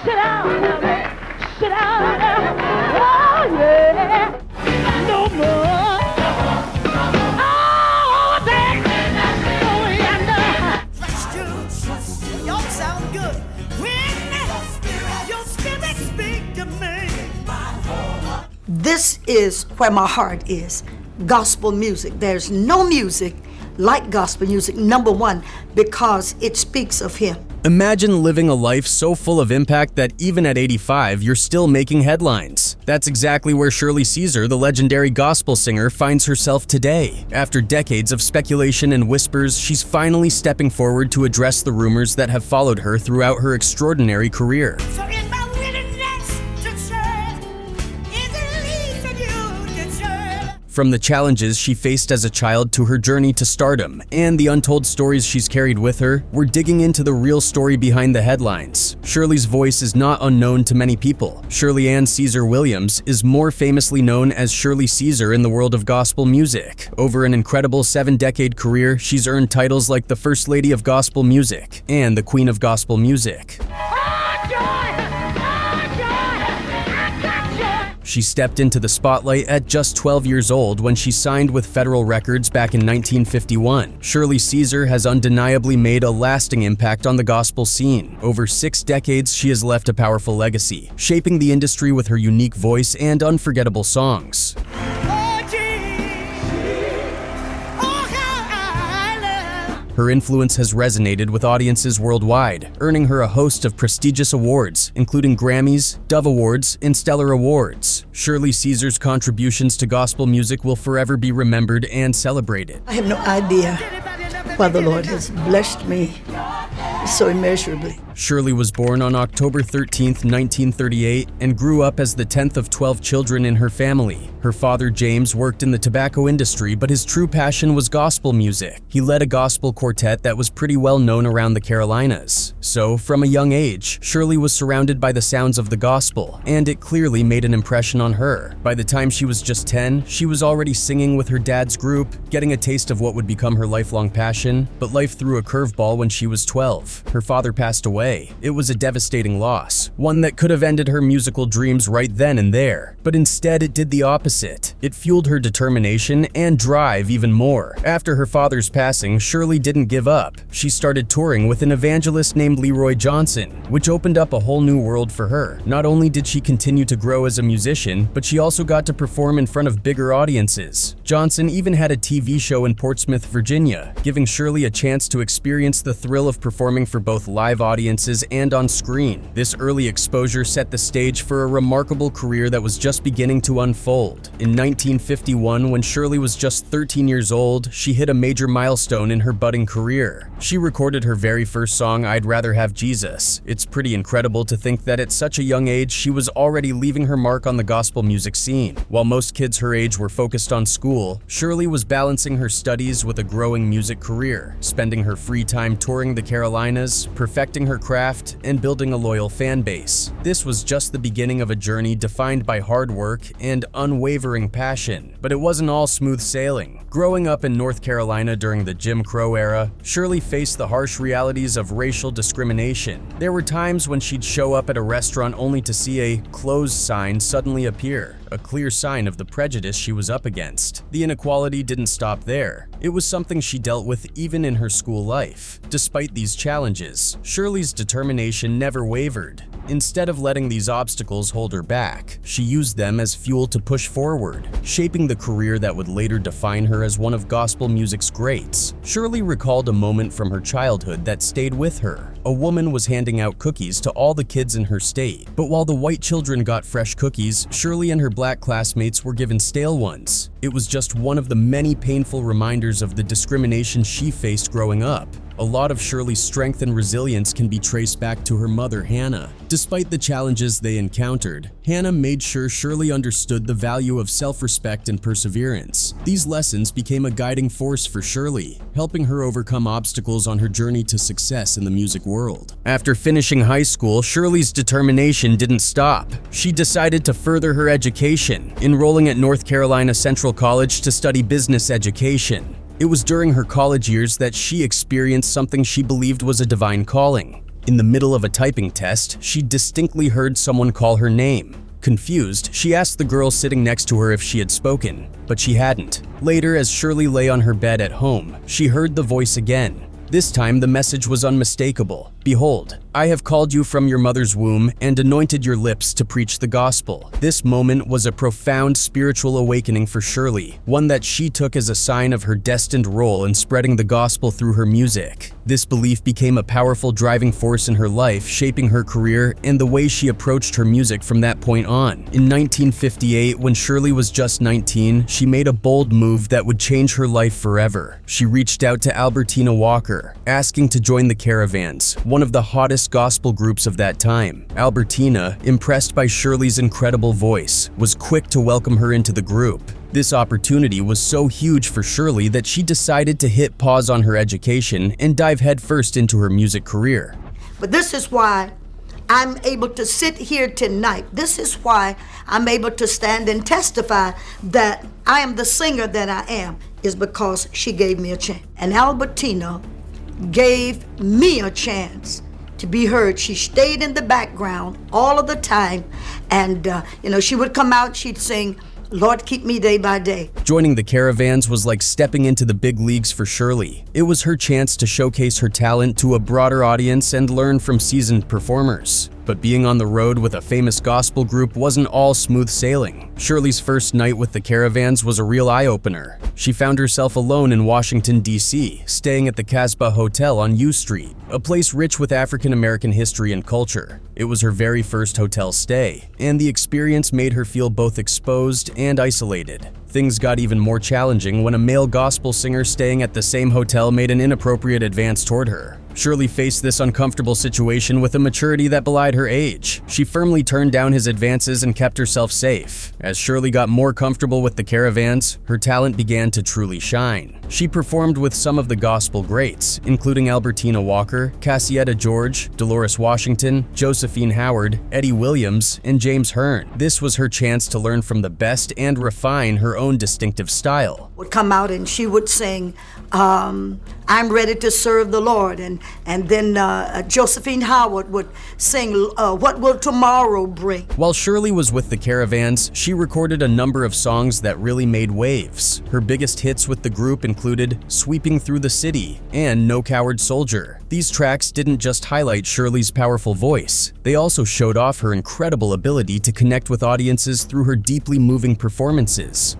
sit down, baby. Sit down. Oh, yeah. No more. Oh, baby. Oh, yeah, no. Trust you. Y'all sound good. When your spirit speak to me. This is where my heart is. Gospel music. There's no music like gospel music, number one, because it speaks of Him. Imagine living a life so full of impact that even at 85, you're still making headlines. That's exactly where Shirley Caesar, the legendary gospel singer, finds herself today. After decades of speculation and whispers, she's finally stepping forward to address the rumors that have followed her throughout her extraordinary career. So in my willingness to serve, is the least that you deserve. From the challenges she faced as a child to her journey to stardom and the untold stories she's carried with her, we're digging into the real story behind the headlines. Shirley's voice is not unknown to many people. Shirley Ann Caesar Williams is more famously known as Shirley Caesar in the world of gospel music. Over an incredible 7-decade career, she's earned titles like the First Lady of Gospel Music and the Queen of Gospel Music. She stepped into the spotlight at just 12 years old when she signed with Federal Records back in 1951. Shirley Caesar has undeniably made a lasting impact on the gospel scene. Over 6 decades, she has left a powerful legacy, shaping the industry with her unique voice and unforgettable songs. Her influence has resonated with audiences worldwide, earning her a host of prestigious awards, including Grammys, Dove Awards, and Stellar Awards. Shirley Caesar's contributions to gospel music will forever be remembered and celebrated. I have no idea why the Lord has blessed me so immeasurably. Shirley was born on October 13, 1938, and grew up as the 10th of 12 children in her family. Her father, James, worked in the tobacco industry, but his true passion was gospel music. He led a gospel quartet that was pretty well known around the Carolinas. So, from a young age, Shirley was surrounded by the sounds of the gospel, and it clearly made an impression on her. By the time she was just 10, she was already singing with her dad's group, getting a taste of what would become her lifelong passion, but life threw a curveball when she was 12. Her father passed away. It was a devastating loss, one that could have ended her musical dreams right then and there. But instead, it did the opposite. It fueled her determination and drive even more. After her father's passing, Shirley didn't give up. She started touring with an evangelist named Leroy Johnson, which opened up a whole new world for her. Not only did she continue to grow as a musician, but she also got to perform in front of bigger audiences. Johnson even had a TV show in Portsmouth, Virginia, giving Shirley a chance to experience the thrill of performing for both live audiences and on screen. This early exposure set the stage for a remarkable career that was just beginning to unfold. In 1951, when Shirley was just 13 years old, she hit a major milestone in her budding career. She recorded her very first song, I'd Rather Have Jesus. It's pretty incredible to think that at such a young age, she was already leaving her mark on the gospel music scene. While most kids her age were focused on school, Shirley was balancing her studies with a growing music career, spending her free time touring the Carolinas, perfecting her craft, and building a loyal fan base. This was just the beginning of a journey defined by hard work and unwavering passion. But it wasn't all smooth sailing. Growing up in North Carolina during the Jim Crow era, Shirley faced the harsh realities of racial discrimination. There were times when she'd show up at a restaurant only to see a closed sign suddenly appear, a clear sign of the prejudice she was up against. The inequality didn't stop there. It was something she dealt with even in her school life. Despite these challenges, Shirley's determination never wavered. Instead of letting these obstacles hold her back, she used them as fuel to push forward, shaping the career that would later define her as one of gospel music's greats. Shirley recalled a moment from her childhood that stayed with her. A woman was handing out cookies to all the kids in her state, but while the white children got fresh cookies, Shirley and her black classmates were given stale ones. It was just one of the many painful reminders of the discrimination she faced growing up. A lot of Shirley's strength and resilience can be traced back to her mother, Hannah. Despite the challenges they encountered, Hannah made sure Shirley understood the value of self-respect and perseverance. These lessons became a guiding force for Shirley, helping her overcome obstacles on her journey to success in the music world. After finishing high school, Shirley's determination didn't stop. She decided to further her education, enrolling at North Carolina Central College to study business education. It was during her college years that she experienced something she believed was a divine calling. In the middle of a typing test, she distinctly heard someone call her name. Confused, she asked the girl sitting next to her if she had spoken, but she hadn't. Later, as Shirley lay on her bed at home, she heard the voice again. This time, the message was unmistakable. Behold, I have called you from your mother's womb and anointed your lips to preach the gospel. This moment was a profound spiritual awakening for Shirley, one that she took as a sign of her destined role in spreading the gospel through her music. This belief became a powerful driving force in her life, shaping her career and the way she approached her music from that point on. In 1958, when Shirley was just 19, she made a bold move that would change her life forever. She reached out to Albertina Walker, asking to join the Caravans, one of the hottest gospel groups of that time. Albertina, impressed by Shirley's incredible voice, was quick to welcome her into the group. This opportunity was so huge for Shirley that she decided to hit pause on her education and dive headfirst into her music career. But this is why I'm able to sit here tonight. This is why I'm able to stand and testify that I am the singer that I am, is because she gave me a chance. And Albertina gave me a chance to be heard. She stayed in the background all of the time, and she would come out, she'd sing, Lord, keep me day by day. Joining the Caravans was like stepping into the big leagues for Shirley. It was her chance to showcase her talent to a broader audience and learn from seasoned performers. But being on the road with a famous gospel group wasn't all smooth sailing. Shirley's first night with the Caravans was a real eye-opener. She found herself alone in Washington, D.C., staying at the Casbah Hotel on U Street, a place rich with African-American history and culture. It was her very first hotel stay, and the experience made her feel both exposed and isolated. Things got even more challenging when a male gospel singer staying at the same hotel made an inappropriate advance toward her. Shirley faced this uncomfortable situation with a maturity that belied her age. She firmly turned down his advances and kept herself safe. As Shirley got more comfortable with the Caravans, her talent began to truly shine. She performed with some of the gospel greats, including Albertina Walker, Cassietta George, Dolores Washington, Josephine Howard, Eddie Williams, and James Hearn. This was her chance to learn from the best and refine her own distinctive style. Would come out and she would sing, I'm ready to serve the Lord. And then Josephine Howard would sing, What Will Tomorrow Bring? While Shirley was with the Caravans, she recorded a number of songs that really made waves. Her biggest hits with the group included Sweeping Through the City and No Coward Soldier. These tracks didn't just highlight Shirley's powerful voice, they also showed off her incredible ability to connect with audiences through her deeply moving performances.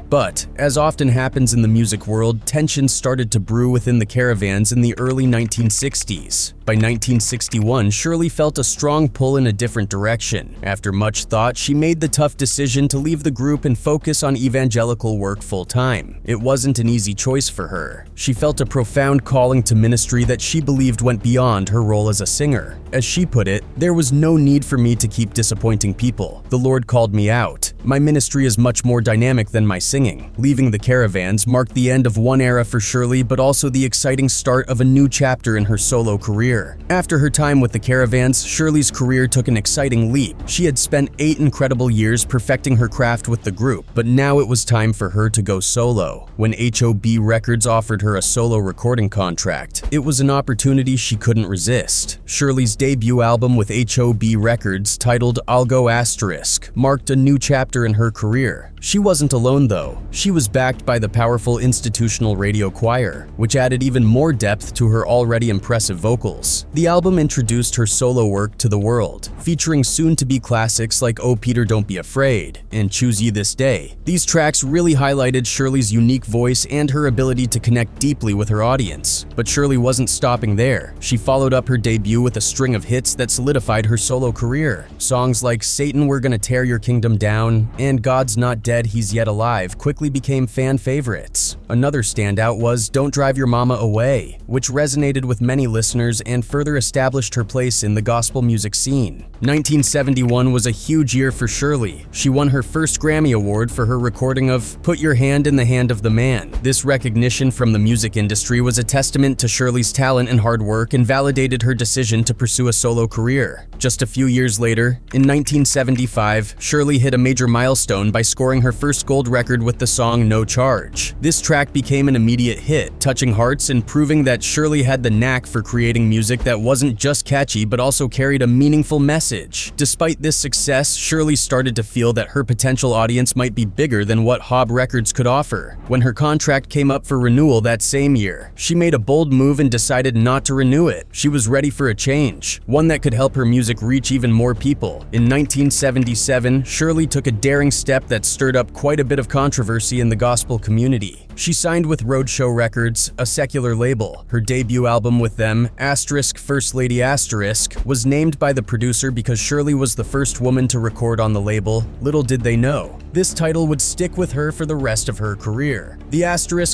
But, as often happens in the music world, tensions started to brew within the Caravans in the early 1960s. By 1961, Shirley felt a strong pull in a different direction. After much thought, she made the tough decision to leave the group and focus on evangelical work full-time. It wasn't an easy choice for her. She felt a profound calling to ministry that she believed went beyond her role as a singer. As she put it, there was no need for me to keep disappointing people. The Lord called me out. My ministry is much more dynamic than my singing. Leaving the Caravans marked the end of one era for Shirley, but also the exciting start of a new chapter in her solo career. After her time with the Caravans, Shirley's career took an exciting leap. She had spent 8 incredible years perfecting her craft with the group, but now it was time for her to go solo. When HOB Records offered her a solo recording contract, it was an opportunity she couldn't resist. Shirley's debut album with HOB Records, titled I'll Go Asterisk, marked a new chapter in her career. She wasn't alone though. She was backed by the powerful institutional radio choir, which added even more depth to her already impressive vocals. The album introduced her solo work to the world, featuring soon-to-be classics like Oh Peter Don't Be Afraid and Choose Ye This Day. These tracks really highlighted Shirley's unique voice and her ability to connect deeply with her audience. But Shirley wasn't stopping there. She followed up her debut with a string of hits that solidified her solo career. Songs like Satan, We're Gonna Tear Your Kingdom Down and God's Not Dead, He's Yet Alive quickly became fan favorites. Another standout was Don't Drive Your Mama Away, which resonated with many listeners and further established her place in the gospel music scene. 1971 was a huge year for Shirley. She won her first Grammy Award for her recording of Put Your Hand in the Hand of the Man. This recognition from the music industry was a testament to Shirley's talent and hard work and validated her decision to pursue a solo career. Just a few years later, in 1975, Shirley hit a major milestone by scoring her first gold record with with the song No Charge. This track became an immediate hit, touching hearts and proving that Shirley had the knack for creating music that wasn't just catchy but also carried a meaningful message. Despite this success, Shirley started to feel that her potential audience might be bigger than what HOB Records could offer. When her contract came up for renewal that same year, she made a bold move and decided not to renew it. She was ready for a change, one that could help her music reach even more people. In 1977, Shirley took a daring step that stirred up quite a bit of controversy in the gospel community. She signed with Roadshow Records, a secular label. Her debut album with them, First Lady *, was named by the producer because Shirley was the first woman to record on the label. Little did they know, this title would stick with her for the rest of her career. The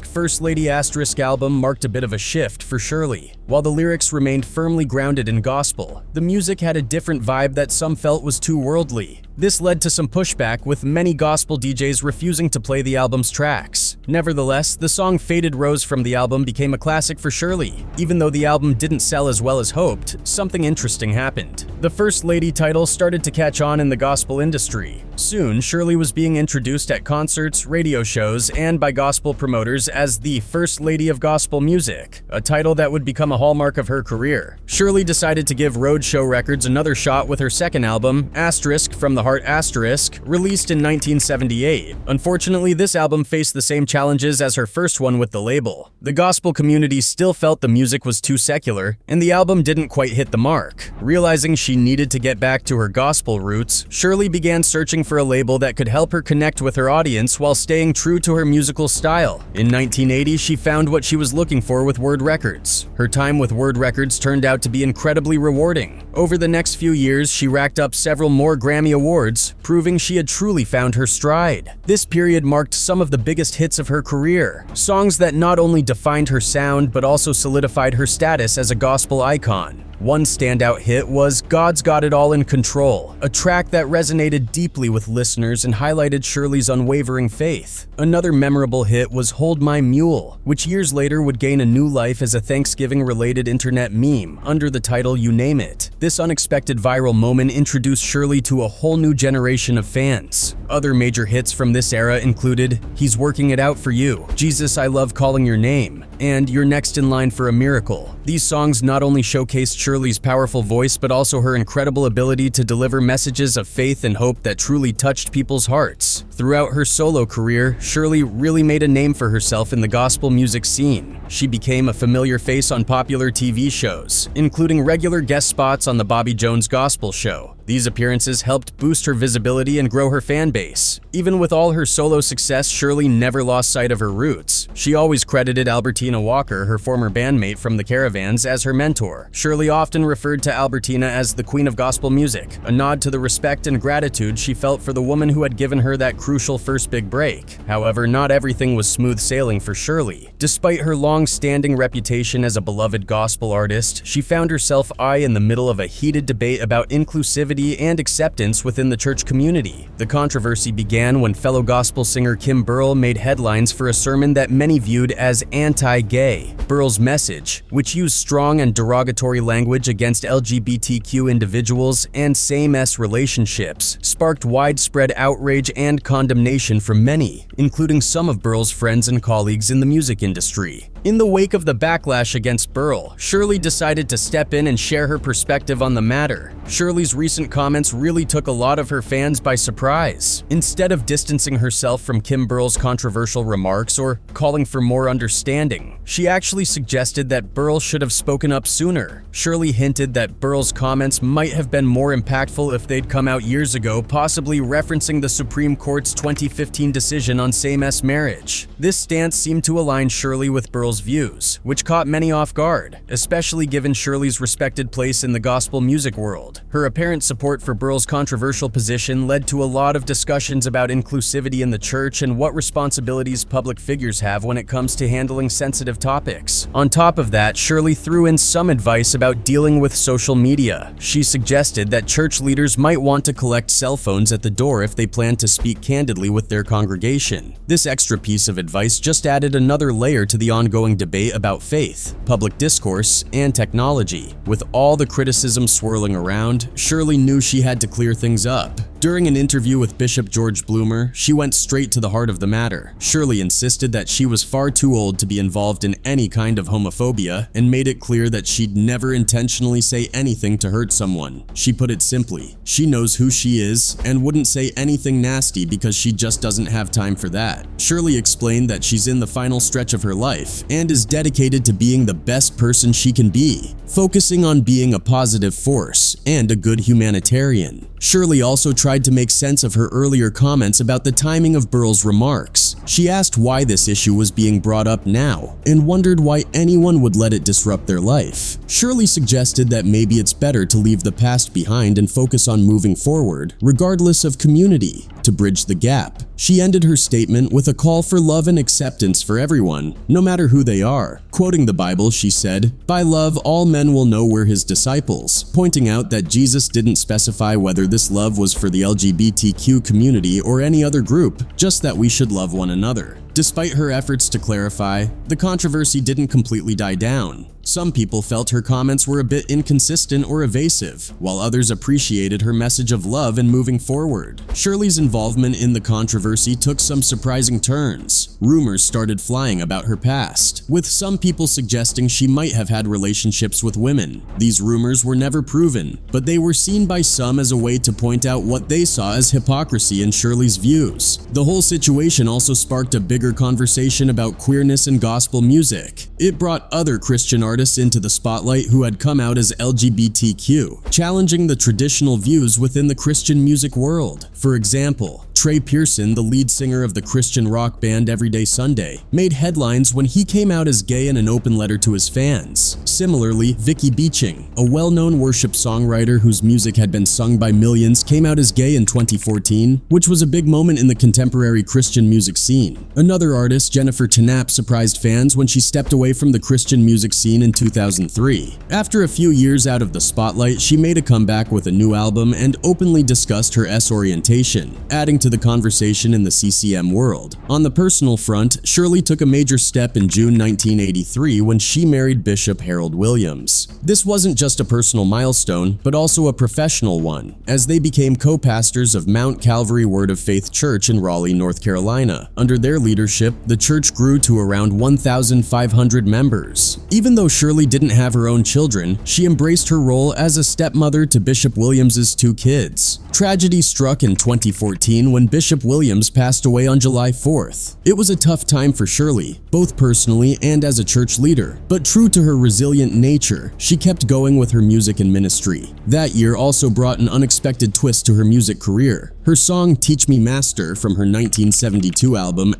First Lady album marked a bit of a shift for Shirley. While the lyrics remained firmly grounded in gospel, the music had a different vibe that some felt was too worldly. This led to some pushback, with many gospel DJs refusing to play the album's tracks. Nevertheless, the song Faded Rose from the album became a classic for Shirley. Even though the album didn't sell as well as hoped, something interesting happened. The First Lady title started to catch on in the gospel industry. Soon, Shirley was being introduced at concerts, radio shows, and by gospel promoters as the First Lady of Gospel Music, a title that would become a hallmark of her career. Shirley decided to give Roadshow Records another shot with her second album, From the Heart *, released in 1978. Unfortunately, this album faced the same challenges as her first one with the label. The gospel community still felt the music was too secular, and the album didn't quite hit the mark. Realizing she needed to get back to her gospel roots, Shirley began searching for a label that could help her connect with her audience while staying true to her musical style. In 1980, she found what she was looking for with Word Records. Her time with Word Records turned out to be incredibly rewarding. Over the next few years, she racked up several more Grammy Awards, proving she had truly found her stride. This period marked some of the biggest hits of her career, songs that not only defined her sound but also solidified her status as a gospel icon. One standout hit was God's Got It All in Control, a track that resonated deeply with listeners and highlighted Shirley's unwavering faith. Another memorable hit was Hold My Mule, which years later would gain a new life as a Thanksgiving-related internet meme under the title You Name It. This unexpected viral moment introduced Shirley to a whole new generation of fans. Other major hits from this era included He's Working It Out for You, Jesus I Love Calling Your Name, and You're Next in Line for a Miracle. These songs not only showcased Shirley's powerful voice but also her incredible ability to deliver messages of faith and hope that truly touched people's hearts. Throughout her solo career, Shirley really made a name for herself in the gospel music scene. She became a familiar face on popular TV shows, including regular guest spots on the Bobby Jones Gospel Show. These appearances helped boost her visibility and grow her fan base. Even with all her solo success, Shirley never lost sight of her roots. She always credited Albertina Walker, her former bandmate from the Caravans, as her mentor. Shirley often referred to Albertina as the Queen of Gospel Music, a nod to the respect and gratitude she felt for the woman who had given her that crucial first big break. However, not everything was smooth sailing for Shirley. Despite her long-standing reputation as a beloved gospel artist, she found herself in the middle of a heated debate about inclusivity and acceptance within the church community. The controversy began when fellow gospel singer Kim Burrell made headlines for a sermon that many viewed as anti-gay. Burrell's message, which used strong and derogatory language against LGBTQ individuals and same-sex relationships, sparked widespread outrage and condemnation from many, including some of Burrell's friends and colleagues in the music industry. In the wake of the backlash against Burrell, Shirley decided to step in and share her perspective on the matter. Shirley's recent comments really took a lot of her fans by surprise. Instead of distancing herself from Kim Burrell's controversial remarks or calling for more understanding, she actually suggested that Burrell should have spoken up sooner. Shirley hinted that Burrell's comments might have been more impactful if they'd come out years ago, possibly referencing the Supreme Court's 2015 decision on same-sex marriage. This stance seemed to align Shirley with Burrell's views, which caught many off guard, especially given Shirley's respected place in the gospel music world. Her apparent support for Burrell's controversial position led to a lot of discussions about inclusivity in the church and what responsibilities public figures have when it comes to handling sensitive topics. On top of that, Shirley threw in some advice about dealing with social media. She suggested that church leaders might want to collect cell phones at the door if they plan to speak candidly with their congregation. This extra piece of advice just added another layer to the ongoing debate about faith, public discourse, and technology. With all the criticism swirling around, Shirley knew she had to clear things up. During an interview with Bishop George Bloomer, she went straight to the heart of the matter. Shirley insisted that she was far too old to be involved in any kind of homophobia and made it clear that she'd never intentionally say anything to hurt someone. She put it simply, she knows who she is and wouldn't say anything nasty because she just doesn't have time for that. Shirley explained that she's in the final stretch of her life and is dedicated to being the best person she can be, focusing on being a positive force and a good humanitarian. Shirley also tried to make sense of her earlier comments about the timing of Burrell's remarks. She asked why this issue was being brought up now and wondered why anyone would let it disrupt their life. Shirley suggested that maybe it's better to leave the past behind and focus on moving forward, regardless of community, to bridge the gap. She ended her statement with a call for love and acceptance for everyone, no matter who they are. Quoting the Bible, she said, "By love, all men will know we're his disciples," pointing out that Jesus didn't specify whether this love was for the LGBTQ community or any other group, just that we should love one another. Despite her efforts to clarify, the controversy didn't completely die down. Some people felt her comments were a bit inconsistent or evasive, while others appreciated her message of love and moving forward. Shirley's involvement in the controversy took some surprising turns. Rumors started flying about her past, with some people suggesting she might have had relationships with women. These rumors were never proven, but they were seen by some as a way to point out what they saw as hypocrisy in Shirley's views. The whole situation also sparked a bigger conversation about queerness and gospel music. It brought other Christian artists into the spotlight who had come out as LGBTQ, challenging the traditional views within the Christian music world. For example, Trey Pearson, the lead singer of the Christian rock band Everyday Sunday, made headlines when he came out as gay in an open letter to his fans. Similarly, Vicky Beeching, a well-known worship songwriter whose music had been sung by millions, came out as gay in 2014, which was a big moment in the contemporary Christian music scene. Another artist, Jennifer Tanap, surprised fans when she stepped away from the Christian music scene in 2003. After a few years out of the spotlight, she made a comeback with a new album and openly discussed her S-orientation, adding to the conversation in the CCM world. On the personal front, Shirley took a major step in June 1983 when she married Bishop Harold Williams. This wasn't just a personal milestone, but also a professional one, as they became co-pastors of Mount Calvary Word of Faith Church in Raleigh, North Carolina. Under their leadership, the church grew to around 1,500 members. Even though Shirley didn't have her own children, she embraced her role as a stepmother to Bishop Williams's 2 kids. Tragedy struck in 2014 when Bishop Williams passed away on July 4th. It was a tough time for Shirley, both personally and as a church leader, but true to her resilient nature, she kept going with her music and ministry. That year also brought an unexpected twist to her music career. Her song Teach Me Master from her 1972 album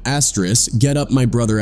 Get Up My Brother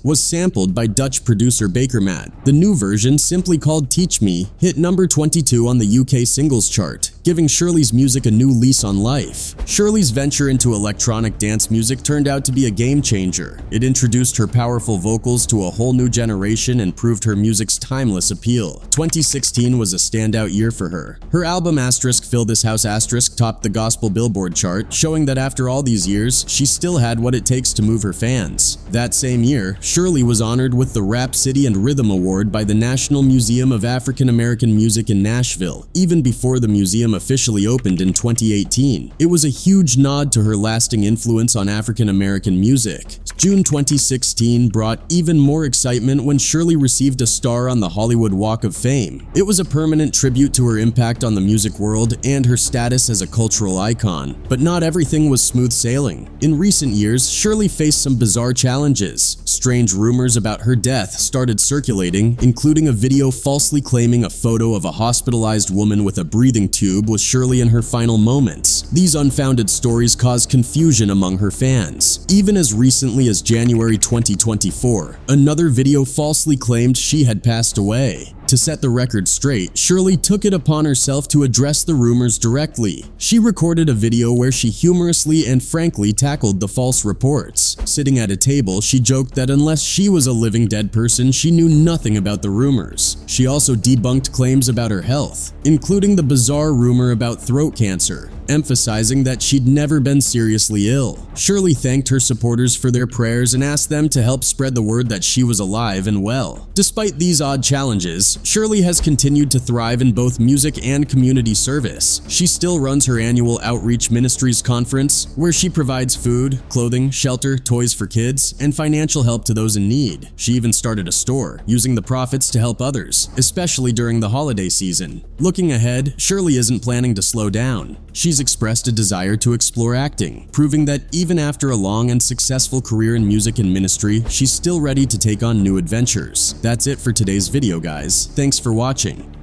was sampled by Dutch producer Bakermat. The new version, simply called Teach Me, hit number 22 on the UK singles chart, giving Shirley's music a new lease on life. Shirley's venture into electronic dance music turned out to be a game changer. It introduced her powerful vocals to a whole new generation and proved her music's timeless appeal. 2016 was a standout year for her. Her album Fill This House topped the gospel Billboard chart, showing that after all these years, she still had what it takes to move her fans. That same year, Shirley was honored with the Rap City and Rhythm Award by the National Museum of African American Music in Nashville, even before the museum officially opened in 2018. It was a huge nod to her lasting influence on African American music. June 2016 brought even more excitement when Shirley received a star on the Hollywood Walk of Fame. It was a permanent tribute to her impact on the music world and her status as a cultural icon. But not everything was smooth sailing. In recent years, Shirley faced some bizarre challenges. Strange rumors about her death started circulating, including a video falsely claiming a photo of a hospitalized woman with a breathing tube was Shirley in her final moments. These unfounded stories caused confusion among her fans. Even as recently as January 2024, another video falsely claimed she had passed away. To set the record straight, Shirley took it upon herself to address the rumors directly. She recorded a video where she humorously and frankly tackled the false reports. Sitting at a table, she joked that unless she was a living dead person, she knew nothing about the rumors. She also debunked claims about her health, including the bizarre rumor about throat cancer. emphasizing that she'd never been seriously ill. Shirley thanked her supporters for their prayers and asked them to help spread the word that she was alive and well. Despite these odd challenges, Shirley has continued to thrive in both music and community service. She still runs her annual Outreach Ministries conference, where she provides food, clothing, shelter, toys for kids, and financial help to those in need. She even started a store, using the profits to help others, especially during the holiday season. Looking ahead, Shirley isn't planning to slow down. She's expressed a desire to explore acting, proving that even after a long and successful career in music and ministry, she's still ready to take on new adventures. That's it for today's video, guys. Thanks for watching.